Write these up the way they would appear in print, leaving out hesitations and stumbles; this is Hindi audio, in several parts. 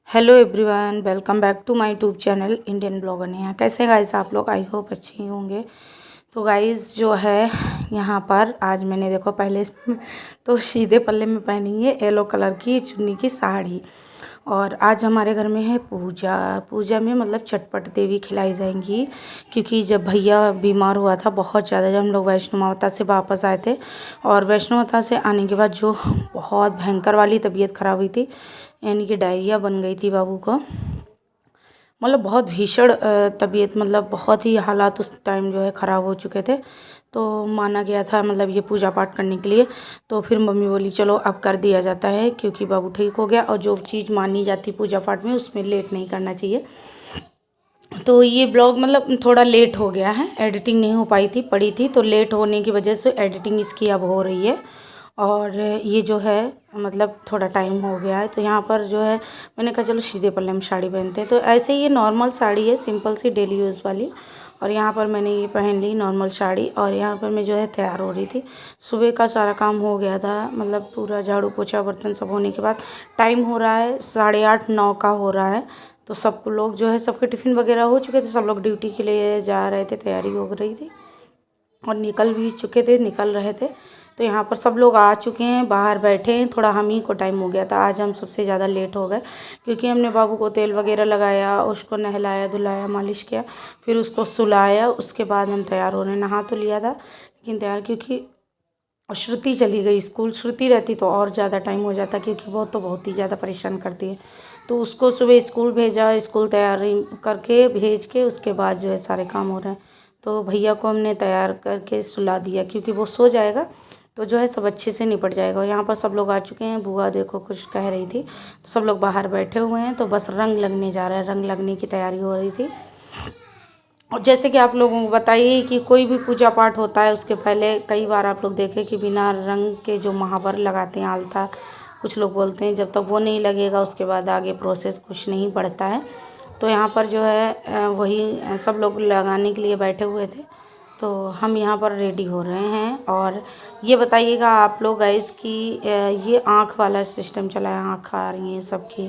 Hello everyone, welcome back to my YouTube channel Indian blogger Neha. कैसे हैं गाइस आप लोग? आई होप अच्छे ही होंगे। तो गाइस जो है यहाँ पर आज मैंने देखो पहले तो सीधे पल्ले में पहनी है येलो कलर की चुन्नी की साड़ी। और आज हमारे घर में है पूजा। पूजा में मतलब चटपट देवी खिलाई जाएंगी, क्योंकि जब भैया बीमार हुआ था बहुत ज़्यादा, जब हम लोग वैष्णो माता से वापस आए थे, और वैष्णो माता से आने के बाद जो बहुत भयंकर वाली तबीयत ख़राब हुई थी, यानी कि डायरिया बन गई थी बाबू को। मतलब बहुत भीषण तबीयत, मतलब बहुत ही हालात उस टाइम जो है ख़राब हो चुके थे। तो माना गया था मतलब ये पूजा पाठ करने के लिए। तो फिर मम्मी बोली चलो अब कर दिया जाता है, क्योंकि बाबू ठीक हो गया और जो चीज़ मानी जाती पूजा पाठ में उसमें लेट नहीं करना चाहिए। तो ये ब्लॉग मतलब थोड़ा लेट हो गया है, एडिटिंग नहीं हो पाई थी, पड़ी थी, तो लेट होने की वजह से एडिटिंग इसकी अब हो रही है। और ये जो है मतलब थोड़ा टाइम हो गया है, तो यहाँ पर जो है मैंने कहा चलो सीधे पल्ले में साड़ी पहनते हैं। तो ऐसे ही ये नॉर्मल साड़ी है, सिंपल सी डेली यूज़ वाली। और यहाँ पर मैंने ये पहन ली नॉर्मल साड़ी, और यहाँ पर मैं जो है तैयार हो रही थी। सुबह का सारा काम हो गया था, मतलब पूरा झाड़ू पोछा बर्तन सब होने के बाद टाइम हो रहा है 8:30-9 का हो रहा है। तो सब लोग जो है सबके टिफ़िन वगैरह हो चुके थे, सब लोग ड्यूटी के लिए जा रहे थे, तैयारी हो रही थी और निकल भी चुके थे, निकल रहे थे। तो यहाँ पर सब लोग आ चुके हैं, बाहर बैठे हैं। थोड़ा हम ही को टाइम हो गया था, आज हम सबसे ज़्यादा लेट हो गए, क्योंकि हमने बाबू को तेल वगैरह लगाया, उसको नहलाया धुलाया, मालिश किया, फिर उसको सुलाया। उसके बाद हम तैयार होने, नहा तो लिया था लेकिन तैयार, क्योंकि श्रुति चली गई स्कूल। श्रुति रहती तो और ज़्यादा टाइम हो जाता, क्योंकि वो तो बहुत ही ज़्यादा परेशान करती है। तो उसको सुबह स्कूल भेजा, स्कूल तैयारी करके भेज के उसके बाद जो है सारे काम हो रहे हैं। तो भैया को हमने तैयार करके सुला दिया, क्योंकि वो सो जाएगा तो जो है सब अच्छे से निपट जाएगा। यहाँ पर सब लोग आ चुके हैं। बुआ देखो कुछ कह रही थी, तो सब लोग बाहर बैठे हुए हैं। तो बस रंग लगने जा रहा है, रंग लगने की तैयारी हो रही थी। और जैसे कि आप लोगों को बताइए कि कोई भी पूजा पाठ होता है उसके पहले कई बार आप लोग देखें कि बिना रंग के जो महावर लगाते हैं, आलता कुछ लोग बोलते हैं, जब तक वो नहीं लगेगा उसके बाद आगे प्रोसेस कुछ नहीं बढ़ता है। तो यहाँ पर जो है वही सब लोग लगाने के लिए बैठे हुए थे। तो हम यहाँ पर रेडी हो रहे हैं। और ये बताइएगा आप लोग गाइस कि ये आँख वाला सिस्टम चला है, आँख आ रही है सबकी,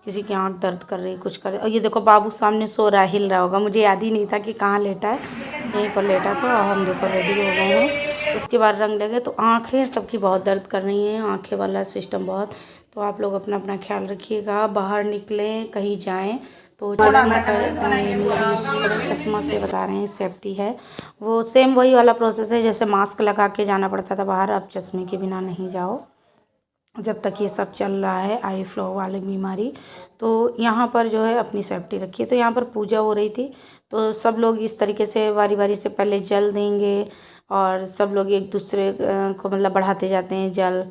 किसी की आँख दर्द कर रही है, कुछ कर रही है। और ये देखो बाबू सामने सो रहा है, हिल रहा होगा, मुझे याद ही नहीं था कि कहाँ लेटा है, यहीं पर लेटा था। और हम देखो रेडी हो गए हैं, उसके बाद रंग लगे। तो आँखें सबकी बहुत दर्द कर रही हैं, आँखें वाला सिस्टम बहुत। तो आप लोग अपना अपना ख्याल रखिएगा, बाहर निकलें कहीं जाएँ तो चश्मा का चश्मा से बता रहे हैं, सेफ्टी है। वो सेम वही वाला प्रोसेस है जैसे मास्क लगा के जाना पड़ता था बाहर, अब चश्मे के बिना नहीं जाओ जब तक ये सब चल रहा है, आई फ्लो वाली बीमारी। तो यहाँ पर जो है अपनी सेफ्टी रखिए। तो यहाँ पर पूजा हो रही थी, तो सब लोग इस तरीके से वारी वारी से पहले जल देंगे, और सब लोग एक दूसरे को मतलब बढ़ाते जाते हैं जल,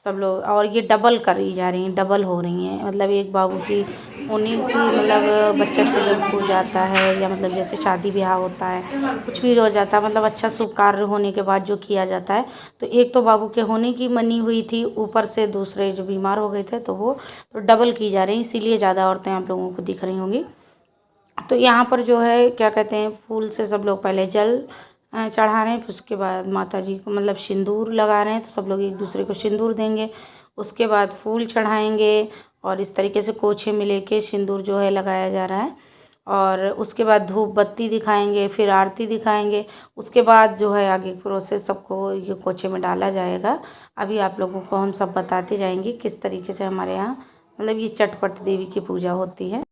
सब लोग। और ये डबल करी जा रही हैं, डबल हो रही हैं, मतलब एक बाबू की होने की, मतलब बच्चा से जब हो जाता है, या मतलब जैसे शादी ब्याह होता है, कुछ भी हो जाता है, मतलब अच्छा शुभ कार्य होने के बाद जो किया जाता है। तो एक तो बाबू के होने की मनी हुई थी, ऊपर से दूसरे जो बीमार हो गए थे तो वो तो डबल की जा रही है, इसीलिए ज़्यादा औरतें आप लोगों को दिख रही होंगी। तो यहाँ पर जो है क्या कहते हैं, फूल से सब लोग पहले जल चढ़ा रहे हैं, फिर उसके बाद माता जी को मतलब सिंदूर लगा रहे हैं। तो सब लोग एक दूसरे को सिंदूर देंगे, उसके बाद फूल चढ़ाएंगे, और इस तरीके से कोछे में लेके सिंदूर जो है लगाया जा रहा है। और उसके बाद धूप बत्ती दिखाएंगे, फिर आरती दिखाएंगे। उसके बाद जो है आगे प्रोसेस सबको ये कोछे में डाला जाएगा। अभी आप लोगों को हम सब बताते जाएंगे किस तरीके से हमारे यहाँ मतलब ये चटपट देवी की पूजा होती है।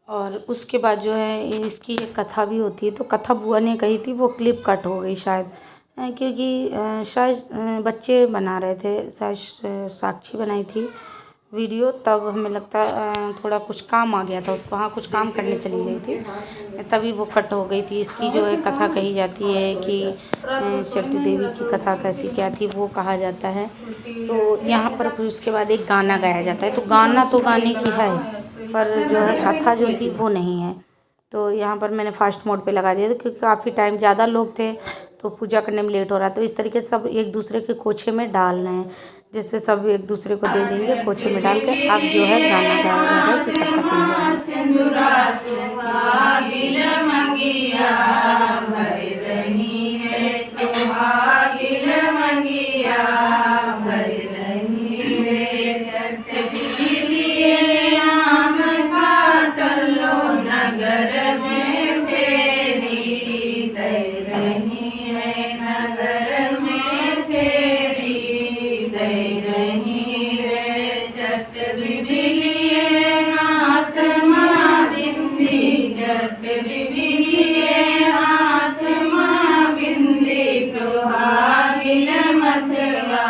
और उसके बाद जो है इसकी एक कथा भी होती है। तो कथा बुआ ने कही थी, वो क्लिप कट हो गई शायद, क्योंकि शायद बच्चे बना रहे थे, शायद साक्षी बनाई थी वीडियो, तब हमें लगता थोड़ा कुछ काम आ गया था उसको, हाँ कुछ काम करने चली गई थी, तभी वो कट हो गई थी। इसकी जो है कथा कही जाती है कि चट्टी देवी की कथा कैसी क्या थी वो कहा जाता है। तो यहाँ पर फिर उसके बाद एक गाना गाया जाता है। तो गाना तो गाने की है, पर जो है कथा जो थी वो नहीं है। तो यहाँ पर मैंने फास्ट मोड पे लगा दिया था, क्योंकि काफ़ी टाइम ज़्यादा लोग थे तो पूजा करने में लेट हो रहा। तो इस तरीके से सब एक दूसरे के कोछे में डाल रहे हैं, जैसे सब एक दूसरे को दे देंगे कोछे में डाल के। अब जो है गाना गाया जा रहा है कि कथा कही चट बिबिलिए हाथ माँ बिंदी, चट बिबिलिए हाथ माँ बिंदी, सुहागिन मथवा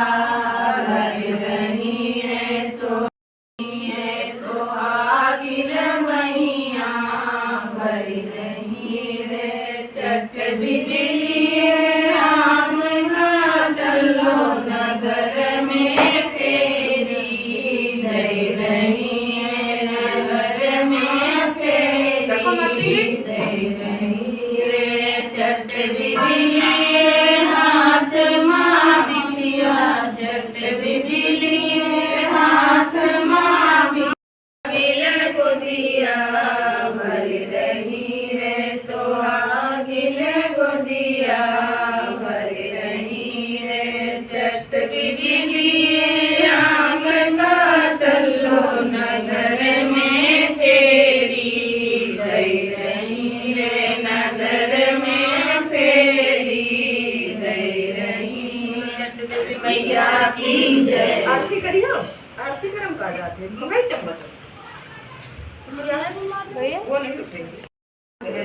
भर रही है सुहागिन मैया भर रही है। चट बिबिलिए हाथ का टल्लो नगर में फेरी दे रही है, नगर में फेरी दे रही रे। चट बिबिलिए हाथ माँ बिछिया, चट बिबिलिए हाथ माँ बिछिया, गोदिया भर रही है सुहागिन गोदिया भर रही है। चट बिबिलिए आंगन का टल्लो नगर में फेरी दे रही है, नगर में फेरी दे रही है। चट बिबि मैया की जय। आरती करियो, आरती करम का जाते मंगाई चम्मच भैया वो नहीं उठेंगे।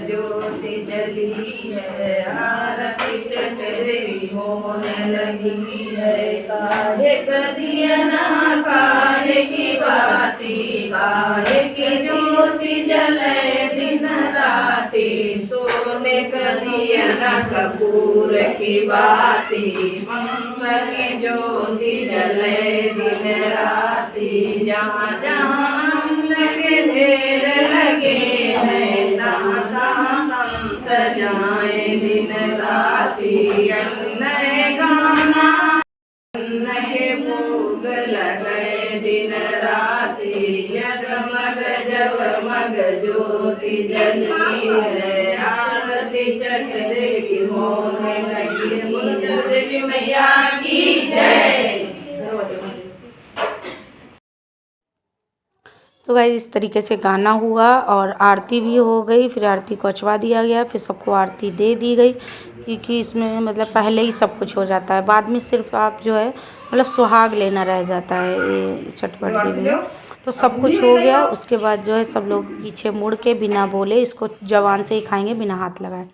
ज्योति जली है, आरती चटरी होने लगी है। काहे कदिया ना काहे की बाती, काहे की ज्योति जले दिन राती। सोने कदिया ना कपूर की बाती, मंगल की ज्योति जले दिन राती। जहाँ जहाँ लगे ढेर लगे हैं, तहाँ तहाँ संत जाए दिन राती। अन्न गाना अन्न के भोग लगे दिन राती। जगमग जगमग ज्योति जली है, आरती चट देवी होने लगी है। बोलो चट देवी मैया की जय। तो गाइस इस तरीके से गाना हुआ और आरती भी हो गई। फिर आरती को अचवा दिया गया, फिर सबको आरती दे दी गई, क्योंकि इसमें मतलब पहले ही सब कुछ हो जाता है, बाद में सिर्फ आप जो है मतलब सुहाग लेना रह जाता है ये छठपट देवी में। तो सब कुछ हो गया। उसके बाद जो है सब लोग पीछे मुड़ के बिना बोले इसको जवान से ही खाएंगे, बिना हाथ लगाए।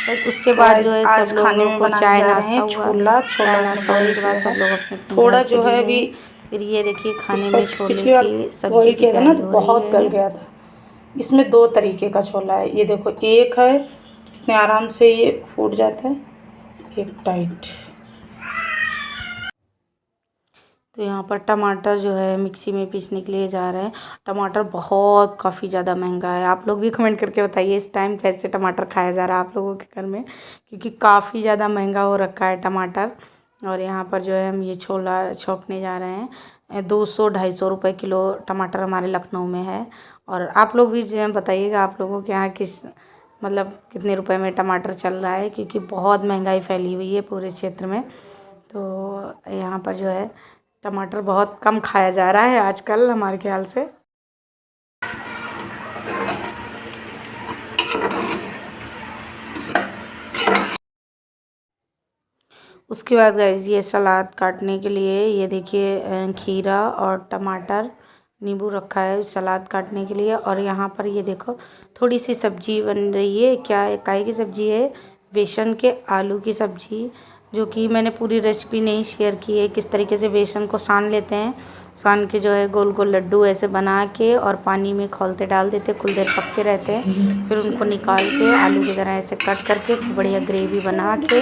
बस उसके बाद जो है सब लोगों को चाय नाश्ता हुआ। चाय नाश्ता होने के बाद सब लोग अपने थोड़ा जो है अभी फिर ये देखिए खाने में छोले की सब्जी वही की कहते हैं ना, तैयारी हो बहुत रही गल है। गया था। इसमें दो तरीके का छोला है, ये देखो एक है कितने आराम से ये फूट जाता है, एक टाइट। तो यहाँ पर टमाटर जो है मिक्सी में पीसने के लिए जा रहे हैं। टमाटर बहुत काफ़ी ज़्यादा महंगा है। आप लोग भी कमेंट करके बताइए इस टाइम कैसे टमाटर खाया जा रहा है आप लोगों के घर में, क्योंकि काफ़ी ज़्यादा महंगा हो रखा है टमाटर। और यहाँ पर जो है हम ये छोला छोंकने जा रहे हैं। 200-250 रुपये किलो टमाटर हमारे लखनऊ में है। और आप लोग भी जो है बताइएगा आप लोगों के यहाँ किस मतलब कितने रुपए में टमाटर चल रहा है, क्योंकि बहुत महंगाई फैली हुई है पूरे क्षेत्र में। तो यहाँ पर जो है टमाटर बहुत कम खाया जा रहा है आजकल हमारे ख्याल से। उसके बाद गाइस ये सलाद काटने के लिए ये देखिए खीरा और टमाटर नींबू रखा है सलाद काटने के लिए। और यहाँ पर ये देखो थोड़ी सी सब्जी बन रही है। क्या काहे की सब्जी है? बेसन के आलू की सब्जी, जो कि मैंने पूरी रेसिपी नहीं शेयर की है। किस तरीके से बेसन को सान लेते हैं, सान के जो है गोल गोल लड्डू ऐसे बना के और पानी में खौलते डाल देते, कुछ देर पकते रहते हैं। फिर उनको निकाल के आलू की तरह ऐसे कट करके फिर बढ़िया ग्रेवी बना के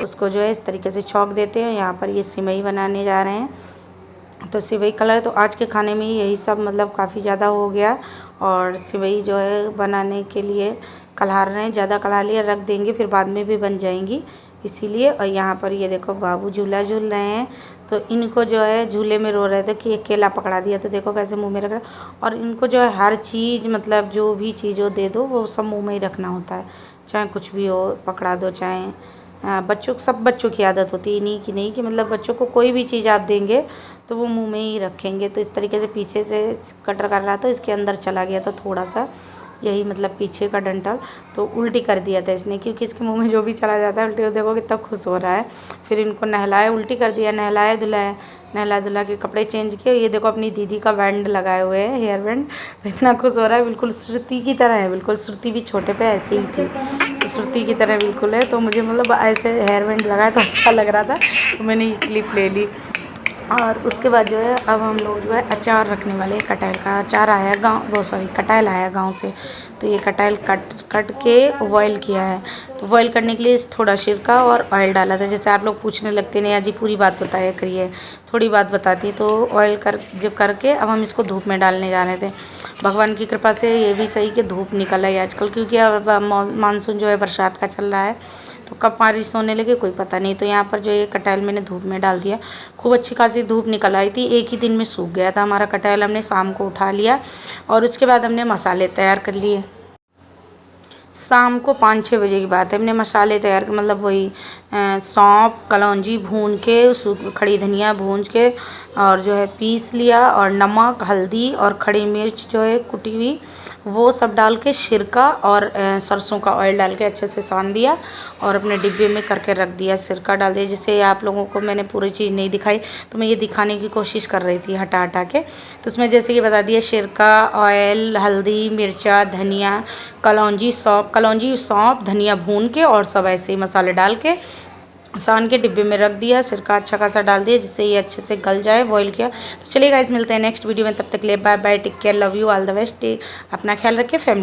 उसको जो है इस तरीके से छौंक देते हैं। यहाँ पर ये सिवई बनाने जा रहे हैं। तो सिवई कलर तो आज के खाने में यही सब मतलब काफ़ी ज़्यादा हो गया। और सिवई जो है बनाने के लिए कलहा रहे हैं, ज़्यादा कलहा लिए रख देंगे फिर बाद में भी बन जाएंगी इसीलिए। और यहाँ पर ये देखो बाबू झूला झूल रहे हैं। तो इनको जो है झूले में रो रहे थे कि एक केला पकड़ा दिया, तो देखो कैसे मुंह में रख रहा है। और इनको जो है हर चीज़ मतलब जो भी चीज़ हो दे दो वो सब मुंह में ही रखना होता है, चाहे कुछ भी हो पकड़ा दो। चाहे बच्चों सब बच्चों की आदत होती है नहीं कि नहीं कि मतलब बच्चों को कोई भी चीज़ आप देंगे तो वो मुंह में ही रखेंगे। तो इस तरीके से पीछे से कटर कर रहा था, इसके अंदर चला गया था थोड़ा सा, यही मतलब पीछे का डंठल, तो उल्टी कर दिया था इसने, क्योंकि इसके मुंह में जो भी चला जाता है उल्टी। देखो कितना खुश हो रहा है। फिर इनको नहलाए, उल्टी कर दिया, नहलाए धुलाए, नहला धुला के कपड़े चेंज किए। ये देखो अपनी दीदी का बैंड लगाए हुए है, हेयर बैंड। तो इतना खुश हो रहा है, बिल्कुल श्रुति की तरह है। बिल्कुल श्रुति भी छोटे पे ऐसे ही थी, तो श्रुति की तरह बिल्कुल है। तो मुझे मतलब ऐसे हेयर बैंड लगाया तो अच्छा लग रहा था, तो मैंने ये क्लिप ले ली। और उसके बाद जो है अब हम लोग जो है अचार रखने वाले हैं। कटहल का अचार आया कटहल आया गांव से। तो ये कटहल कट के बॉयल किया है। तो बॉयल करने के लिए थोड़ा सिरका और ऑयल डाला था। जैसे आप लोग पूछने लगते नहीं जी पूरी बात बताया करिए, थोड़ी बात बताती। तो ऑयल करके अब हम इसको धूप में डालने जा रहे थे। भगवान की कृपा से ये भी सही कि धूप निकल आई आजकल, क्योंकि अब मानसून जो है बरसात का चल रहा है, तो कब बारिश होने लगे कोई पता नहीं। तो यहाँ पर जो ये कटहल मैंने धूप में डाल दिया। खूब अच्छी खासी धूप निकल आई थी, एक ही दिन में सूख गया था हमारा कटहल। हमने शाम को उठा लिया और उसके बाद हमने मसाले तैयार कर लिए। शाम को 5-6 बजे की बात है, हमने मसाले तैयार कर, मतलब वही सौंफ कलौंजी भून के, खड़ी धनिया भून के और जो है पीस लिया, और नमक हल्दी और खड़ी मिर्च जो है कुटी हुई वो सब डाल के, सिरका और सरसों का ऑयल डाल के अच्छे से सान दिया और अपने डिब्बे में करके रख दिया। सिरका डाल दिया। जिससे आप लोगों को मैंने पूरी चीज़ नहीं दिखाई, तो मैं ये दिखाने की कोशिश कर रही थी हटा के। तो उसमें जैसे कि बता दिया, सिरका, ऑयल, हल्दी, मिर्चा, धनिया, कलौंजी सौंफ धनिया भून के और सब ऐसे ही मसाले डाल के सान के डिब्बे में रख दिया। सिरका अच्छा खासा डाल दिया जिससे ये अच्छे से गल जाए, बॉईल किया। तो चलिए गाइस, मिलते हैं नेक्स्ट वीडियो में। तब तक के लिए bye bye, take care, love you, all the best. अपना ख्याल रखिए, फैमिली